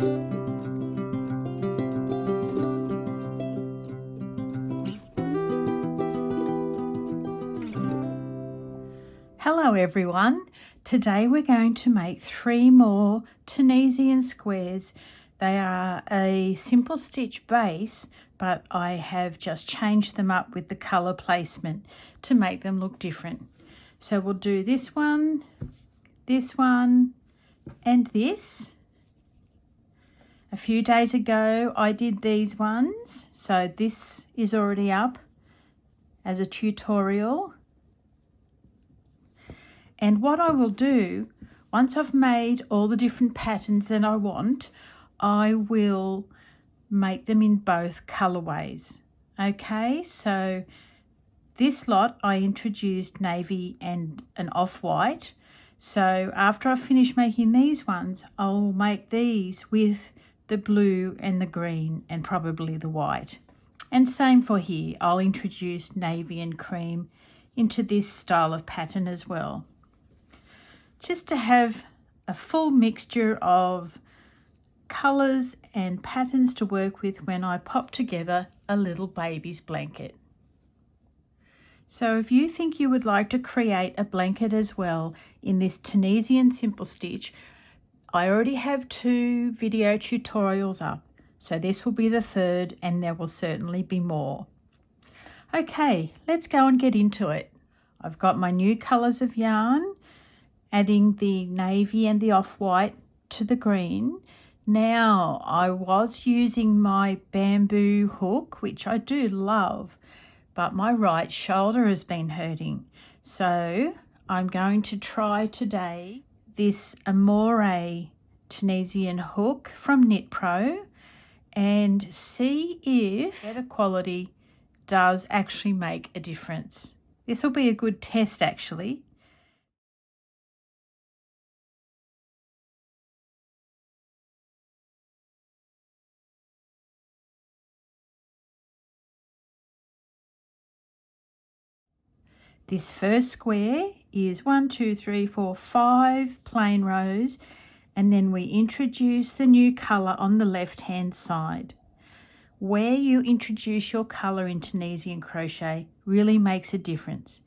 Hello everyone, today we're going to make 3 more Tunisian squares. They are a simple stitch base, but I have just changed them up with the colour placement to make them look different. So we'll do this one, and this. A few days ago I did these ones, so this is already up as a tutorial. And what I will do, once I've made all the different patterns that I want, I will make them in both colorways. Okay, so this lot I introduced navy and an off-white. So after I finish making these ones, I'll make these with the blue and the green and probably the white. And same for here, I'll introduce navy and cream into this style of pattern as well, just to have a full mixture of colours and patterns to work with when I pop together a little baby's blanket. So if you think you would like to create a blanket as well in this Tunisian Simple Stitch, I already have 2 video tutorials up, so this will be the 3rd and there will certainly be more. Okay, let's go and get into it. I've got my new colours of yarn, adding the navy and the off-white to the green. Now I was using my bamboo hook, which I do love, but my right shoulder has been hurting. So I'm going to try today this Amore Tunisian hook from Knit Pro and see if better quality does actually make a difference. This will be a good test actually. This first square is 1, 2, 3, 4, 5 plain rows, and then we introduce the new colour on the left hand side. Where you introduce your colour in Tunisian crochet really makes a difference,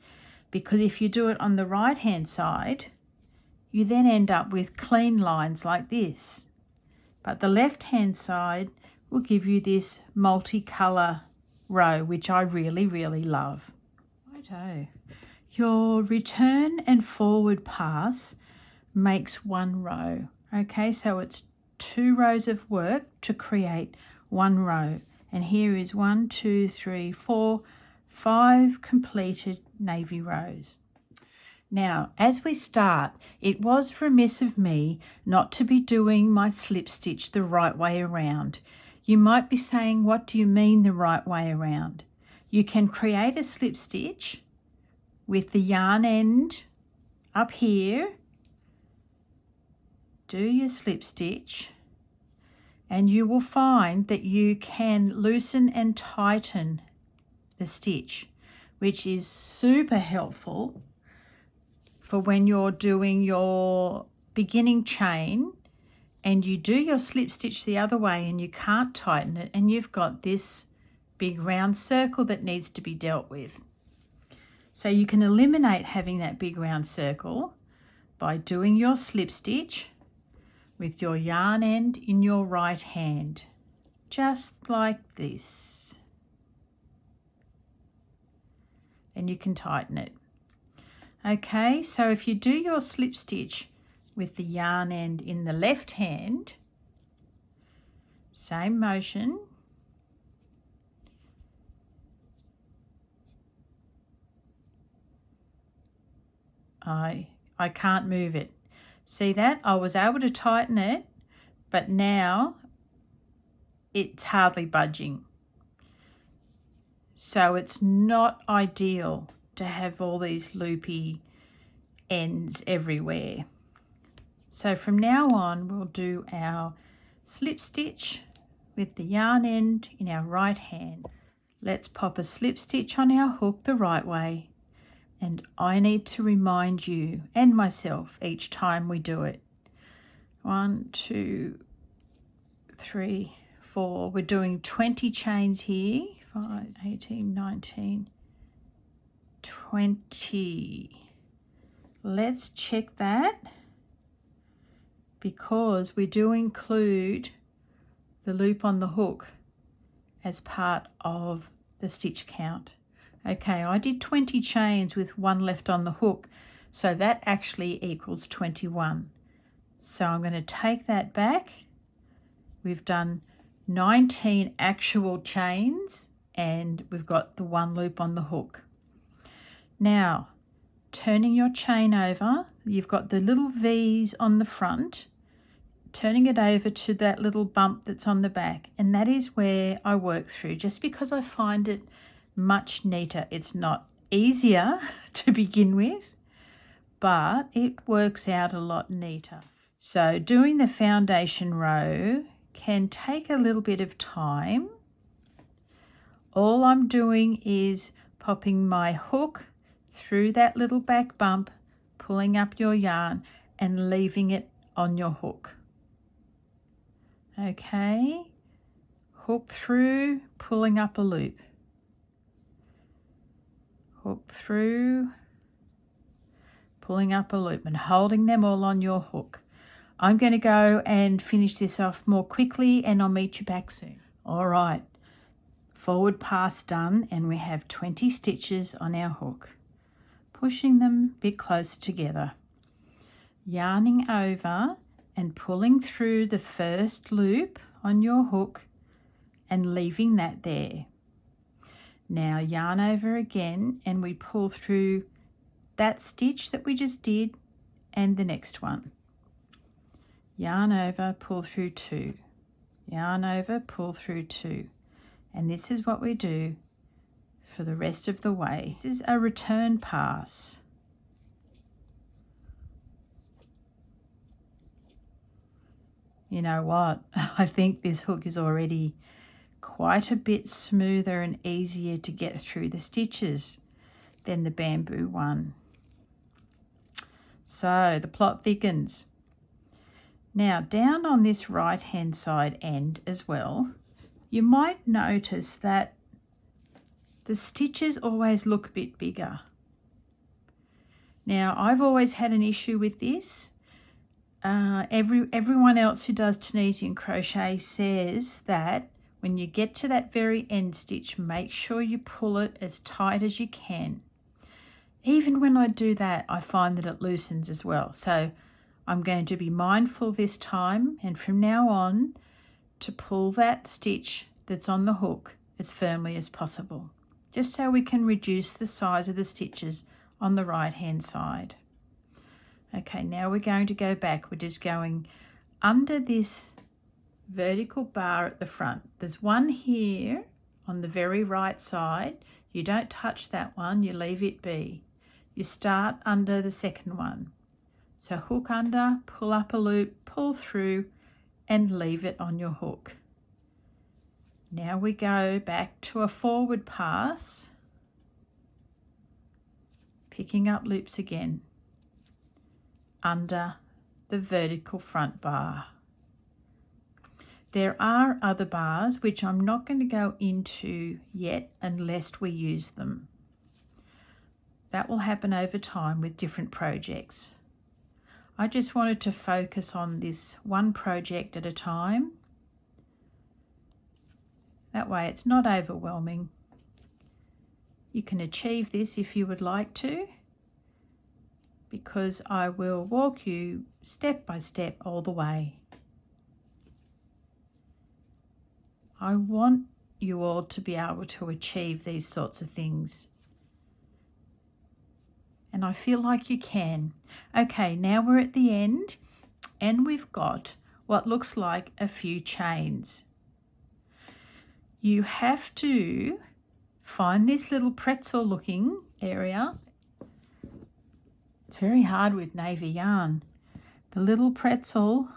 because if you do it on the right hand side, you then end up with clean lines like this. But the left hand side will give you this multicolour row, which I really love. Righto. Your return and forward pass makes 1 row. Okay, so it's 2 rows of work to create 1 row. And here is 1, 2, 3, 4, 5 completed navy rows. Now, as we start, it was remiss of me not to be doing my slip stitch the right way around. You might be saying, what do you mean the right way around? You can create a slip stitch with the yarn end up here, do your slip stitch, and you will find that you can loosen and tighten the stitch, which is super helpful for when you're doing your beginning chain and you do your slip stitch the other way and you can't tighten it and you've got this big round circle that needs to be dealt with. So you can eliminate having that big round circle by doing your slip stitch with your yarn end in your right hand, just like this. And you can tighten it. Okay, so if you do your slip stitch with the yarn end in the left hand, same motion, I can't move it. See that? I was able to tighten it, but now it's hardly budging. So it's not ideal to have all these loopy ends everywhere. So from now on, we'll do our slip stitch with the yarn end in our right hand. Let's pop a slip stitch on our hook the right way. And I need to remind you and myself each time we do it. 1, 2, 3, 4. We're doing 20 chains here. 5, 18, 19, 20. Let's check that, because we do include the loop on the hook as part of the stitch count. Okay, I did 20 chains with 1 left on the hook, so that actually equals 21. So I'm going to take that back. We've done 19 actual chains and we've got the 1 loop on the hook. Now, turning your chain over, you've got the little V's on the front, turning it over to that little bump that's on the back, and that is where I work through, just because I find it much neater. It's not easier to begin with, but it works out a lot neater. So doing the foundation row can take a little bit of time. All I'm doing is popping my hook through that little back bump, pulling up your yarn and leaving it on your hook. Okay, hook through, pulling up a loop, hook through, pulling up a loop, and holding them all on your hook. I'm going to go and finish this off more quickly and I'll meet you back soon. All right, forward pass done, and we have 20 stitches on our hook. Pushing them a bit closer together, yarning over and pulling through the first loop on your hook and leaving that there. Now yarn over again and we pull through that stitch that we just did and the next one. Yarn over, pull through 2. Yarn over, pull through 2. And this is what we do for the rest of the way. This is a return pass. You know what? I think this hook is already quite a bit smoother and easier to get through the stitches than the bamboo one. So the plot thickens. Now down on this right hand side end as well, you might notice that the stitches always look a bit bigger. Now I've always had an issue with this. Everyone else who does Tunisian crochet says that when you get to that very end stitch, make sure you pull it as tight as you can. Even when I do that, I find that it loosens as well. So I'm going to be mindful this time, and from now on, to pull that stitch that's on the hook as firmly as possible, just so we can reduce the size of the stitches on the right hand side. Okay, now we're going to go back. We're just going under this vertical bar at the front. There's one here on the very right side. You don't touch that one, you leave it be. You start under the second one. So hook under, pull up a loop, pull through and leave it on your hook. Now we go back to a forward pass, picking up loops again under the vertical front bar. There are other bars which I'm not going to go into yet unless we use them. That will happen over time with different projects. I just wanted to focus on this one project at a time. That way it's not overwhelming. You can achieve this if you would like to, because I will walk you step by step all the way. I want you all to be able to achieve these sorts of things. And I feel like you can. Okay, now we're at the end and we've got what looks like a few chains. You have to find this little pretzel looking area. It's very hard with navy yarn. The little pretzel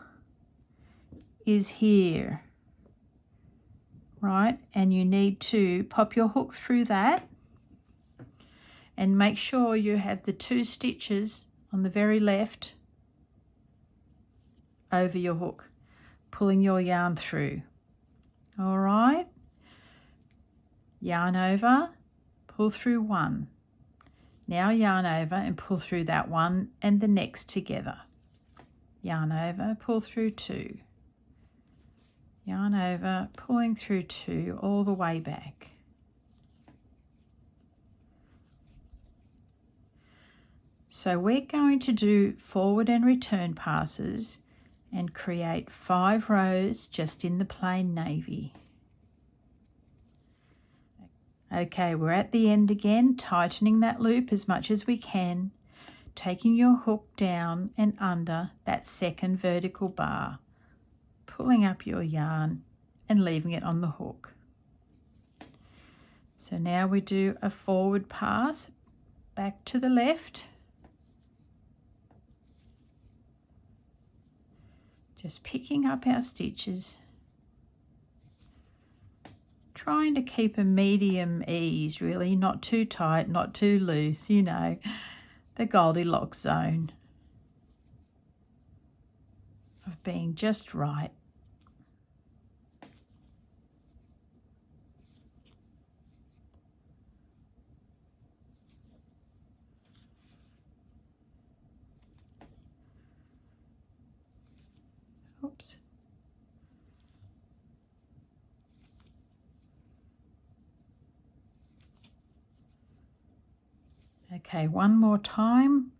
is here, right? And you need to pop your hook through that and make sure you have the 2 stitches on the very left over your hook. pulling your yarn through. All right, yarn over, pull through one. Now yarn over and pull through that one and the next together. Yarn over, pull through two. Yarn over, pulling through two all the way back. So we're going to do forward and return passes and create 5 rows just in the plain navy. Okay, we're at the end again, tightening that loop as much as we can, taking your hook down and under that second vertical bar, pulling up your yarn and leaving it on the hook. So now we do a forward pass back to the left. Just picking up our stitches, trying to keep a medium ease, really, not too tight, not too loose, you know, the Goldilocks zone of being just right. Oops. Okay, one more time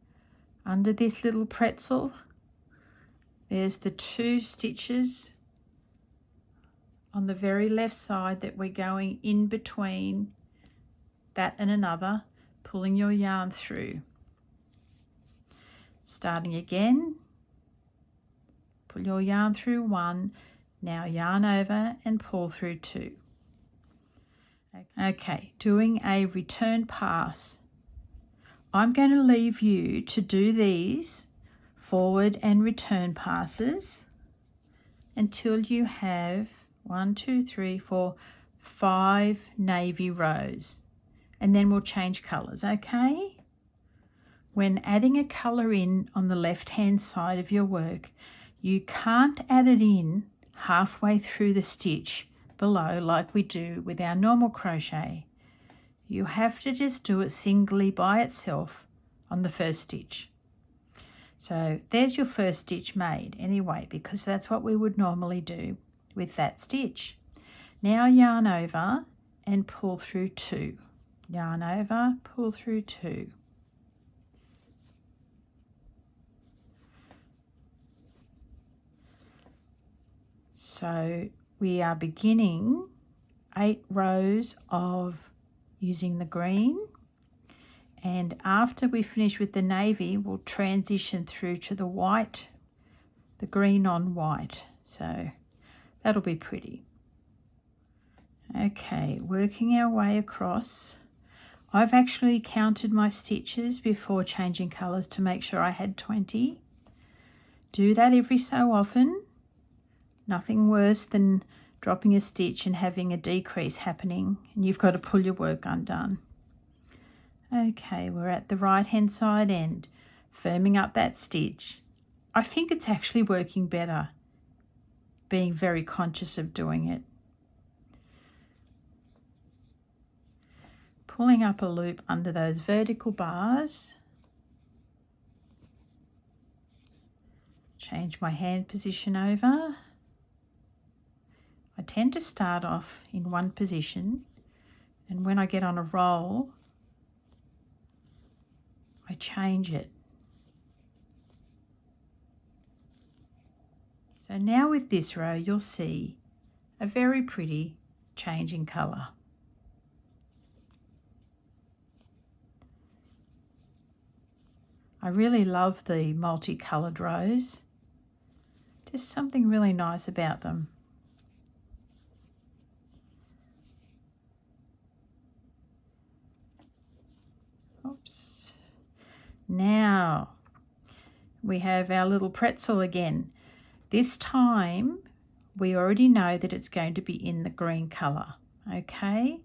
under this little pretzel. There's the 2 stitches on the very left side that we're going in between that and another, pulling your yarn through. Starting again, pull your yarn through 1, now yarn over and pull through 2. Okay, doing a return pass. I'm going to leave you to do these forward and return passes until you have 1, 2, 3, 4, 5 navy rows, and then we'll change colours, okay? When adding a colour in on the left hand side of your work, you can't add it in halfway through the stitch below like we do with our normal crochet. You have to just do it singly by itself on the first stitch. So there's your first stitch made anyway, because that's what we would normally do with that stitch. Now yarn over and pull through 2. Yarn over, pull through 2. So we are beginning 8 rows of using the green, and after we finish with the navy we'll transition through to the white, the green on white, so that'll be pretty. Okay, working our way across. I've actually counted my stitches before changing colours to make sure I had 20. Do that every so often. Nothing worse than dropping a stitch and having a decrease happening and you've got to pull your work undone. Okay, we're at the right hand side end, firming up that stitch. I think it's actually working better, being very conscious of doing it. Pulling up a loop under those vertical bars. Change my hand position over. I tend to start off in one position, and when I get on a roll, I change it. So now with this row, you'll see a very pretty change in colour. I really love the multicoloured rows. Just something really nice about them. Oops. Now we have our little pretzel again. This time we already know that it's going to be in the green colour. Okay,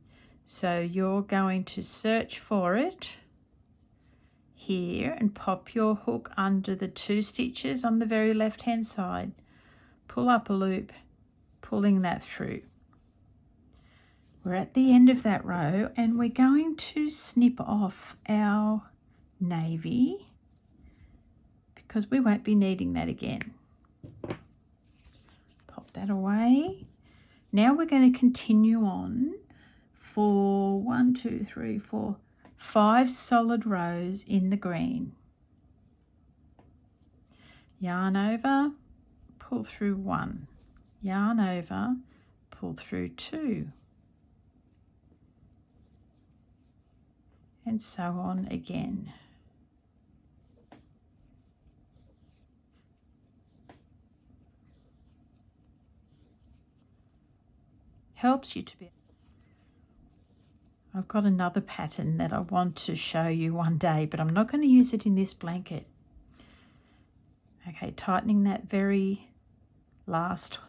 so you're going to search for it here and pop your hook under the 2 stitches on the very left hand side. pull up a loop, pulling that through. We're at the end of that row and we're going to snip off our navy because we won't be needing that again. Pop that away. Now we're going to continue on for 1, 2, 3, 4, 5 solid rows in the green. Yarn over, pull through 1, yarn over, pull through 2, and so on again. Helps you to be... I've got another pattern that I want to show you one day, but I'm not going to use it in this blanket. Okay, tightening that very last.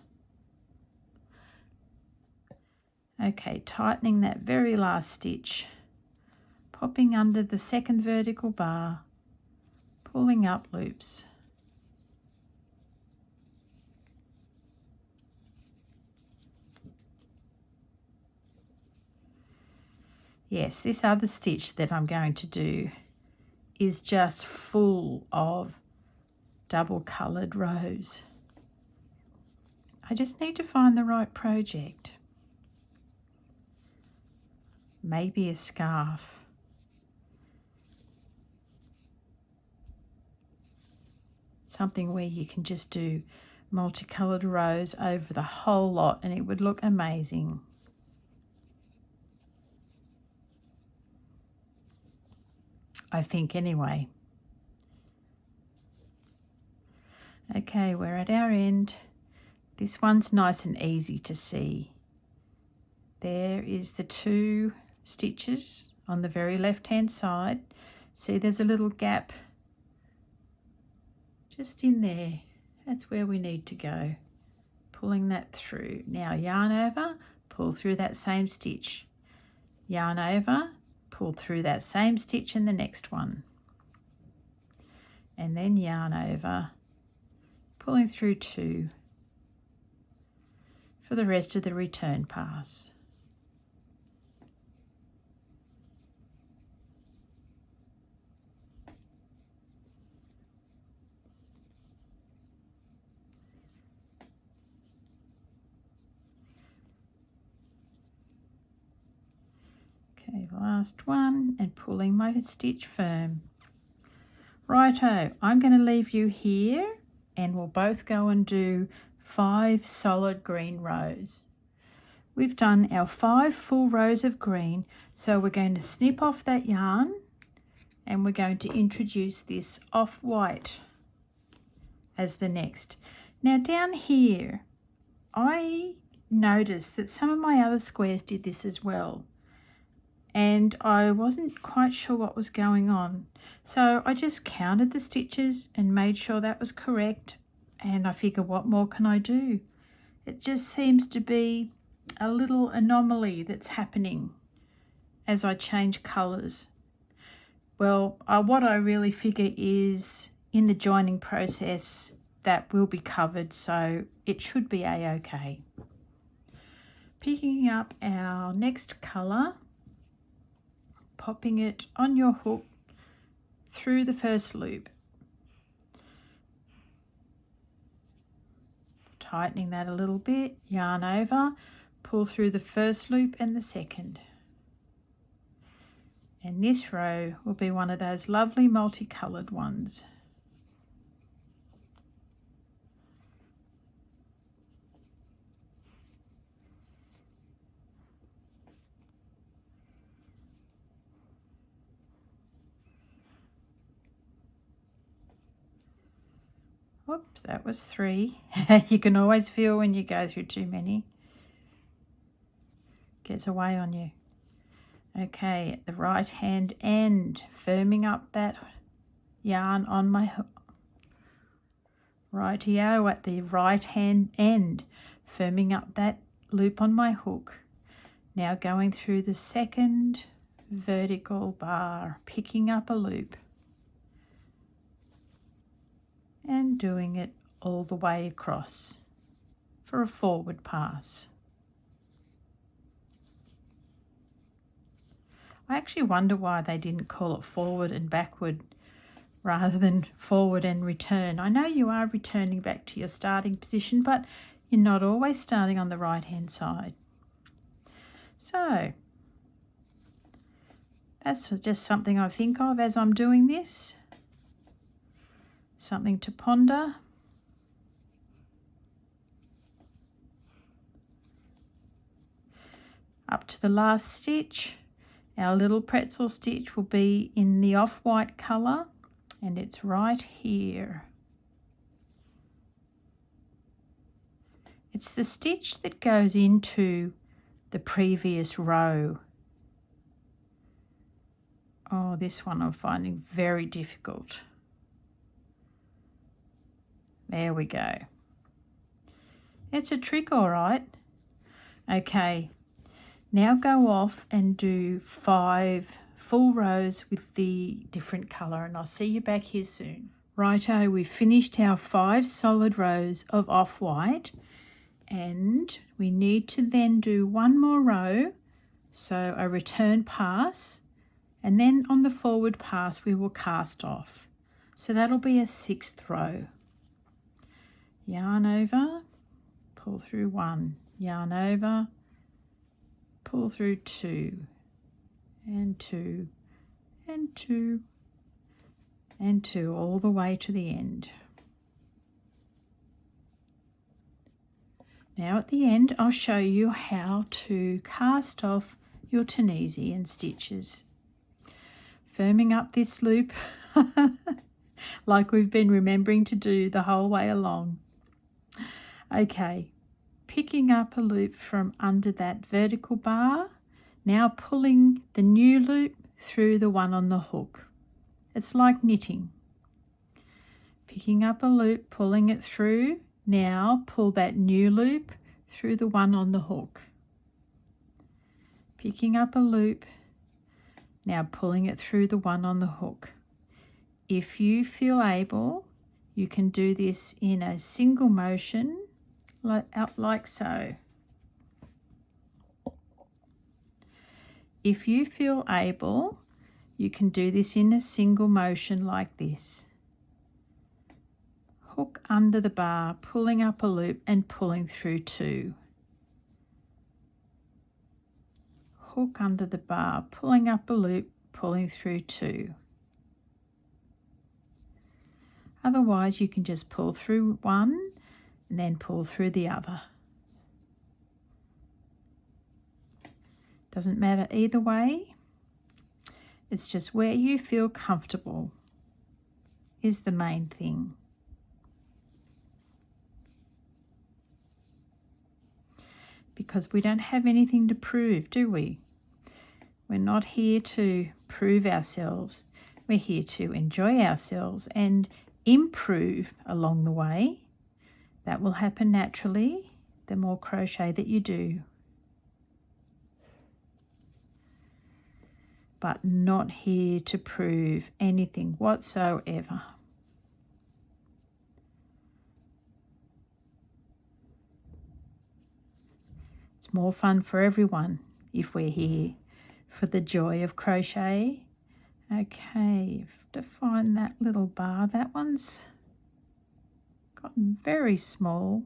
Okay, tightening that very last stitch, popping under the second vertical bar, pulling up loops. Yes, this other stitch that I'm going to do is just full of double coloured rows. I just need to find the right project. Maybe a scarf. Something where you can just do multicoloured rows over the whole lot and it would look amazing. I think anyway. Okay, we're at our end. This one's nice and easy to see. There is the 2 stitches on the very left hand side. See, there's a little gap just in there. That's where we need to go. Pulling that through. Now yarn over, pull through that same stitch. Yarn over, pull through that same stitch in the next one. And then yarn over, pulling through 2 for the rest of the return pass. Okay, last one, and pulling my stitch firm. Righto, I'm going to leave you here and we'll both go and do 5 solid green rows. We've done our 5 full rows of green, so we're going to snip off that yarn and we're going to introduce this off-white as the next. Now down here, I noticed that some of my other squares did this as well, and I wasn't quite sure what was going on. So I just counted the stitches and made sure that was correct, and I figure, what more can I do? It just seems to be a little anomaly that's happening as I change colours. Well, what I really figure is in the joining process that will be covered, so it should be a-okay. Picking up our next colour, popping it on your hook through the first loop, tightening that a little bit, yarn over, pull through the first loop and the second. And this row will be one of those lovely multicoloured ones. Oops, that was 3. You can always feel when you go through too many. Gets away on you. Okay, at the right hand end, firming up that yarn on my hook. Rightio, at the right hand end, firming up that loop on my hook. Now going through the second vertical bar, picking up a loop and doing it all the way across. for a forward pass. I actually wonder why they didn't call it forward and backward rather than forward and return. I know you are returning back to your starting position, but you're not always starting on the right hand side. So that's just something I think of as I'm doing this. Something to ponder. Up to the last stitch. Our little pretzel stitch will be in the off-white colour, and it's right here. It's the stitch that goes into the previous row. Oh, this one I'm finding very difficult. There we go. It's a trick, all right. Okay. Now go off and do 5 full rows with the different colour, and I'll see you back here soon. Righto, we've finished our 5 solid rows of off-white, and we need to then do 1 more row, so a return pass, and then on the forward pass we will cast off. So that'll be a 6th row. Yarn over, pull through 1, yarn over, pull through 2 and 2 and 2 and 2 all the way to the end. Now at the end I'll show you how to cast off your Tunisian stitches. Firming up this loop like we've been remembering to do the whole way along. Okay. Picking up a loop from under that vertical bar, now pulling the new loop through the one on the hook. It's like knitting. Picking up a loop, pulling it through, now pull that new loop through the one on the hook. Picking up a loop, now pulling it through the one on the hook. If you feel able, you can do this in a single motion, like so. If you feel able, you can do this in a single motion like this. Hook under the bar, pulling up a loop and pulling through 2. Hook under the bar, pulling up a loop, pulling through 2. Otherwise you can just pull through 1 and then pull through the other. Doesn't matter either way. It's just where you feel comfortable is the main thing. Because we don't have anything to prove, do we? We're not here to prove ourselves. We're here to enjoy ourselves and improve along the way. That will happen naturally the more crochet that you do. But not here to prove anything whatsoever. It's more fun for everyone if we're here for the joy of crochet. Okay, to find that little bar, that one's gotten very small.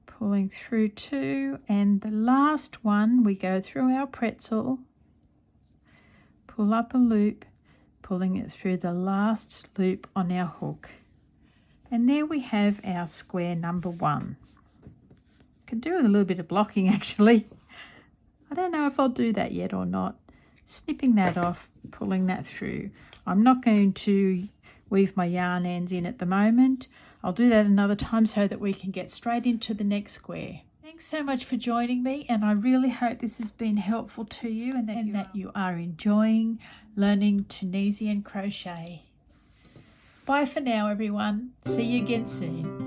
Pulling through 2, and the last one we go through our pretzel, pull up a loop, pulling it through the last loop on our hook, and there we have our square number 1. Could do with a little bit of blocking actually. I don't know if I'll do that yet or not. Snipping that off, pulling that through. I'm not going to weave my yarn ends in at the moment. I'll do that another time so that we can get straight into the next square. Thanks so much for joining me, and I really hope this has been helpful to you and that you are enjoying learning Tunisian crochet. Bye for now everyone. See you again soon.